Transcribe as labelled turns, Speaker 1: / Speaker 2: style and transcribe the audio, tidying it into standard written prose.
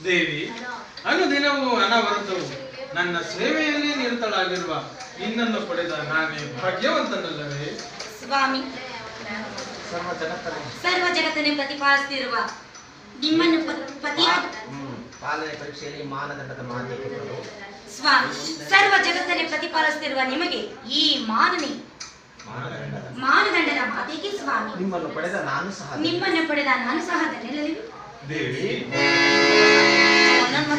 Speaker 1: ದೇವಿ, ಅನುದಿನವೂ ಅನವರತವು ನನ್ನ ಸೇವೆಯಲ್ಲಿ ನಿರತಳಾಗಿರುವ ನಿನ್ನನ್ನು ಪಡೆದ ನಾನೇ ಭಾಗ್ಯವಂತನಲ್ಲವೇ?
Speaker 2: ಸ್ವಾಮಿ, ಸರ್ವ ಜಗತ್ತನ್ನೇ ಪ್ರತಿಪಾದಿಸುತ್ತಿರುವ ನಿಮ್ಮನ್ನು ಪತಿಯಾದ
Speaker 3: ಪಾಲನೆ ಪರೀಕ್ಷೆಯಲ್ಲಿ ಮಾನದಂಡದ ಮಾನ್ಯತೆ
Speaker 2: ಸ್ವಾಮಿ, ಸರ್ವ ಜಗತ್ತನ್ನೇ ಪ್ರತಿಪಾದಿಸುತ್ತಿರುವ ನಿಮಗೆ ಈ ಮಾನದಂಡದ ಮಾತೆಗೆ ಸ್ವಾಮಿ.
Speaker 3: ನಿಮ್ಮನ್ನು ಪಡೆದ ನಾನು ಸಹ
Speaker 2: ಧನ್ಯಳಲ್ಲಿ
Speaker 1: ದೇವಿ,
Speaker 2: ನನ್ನ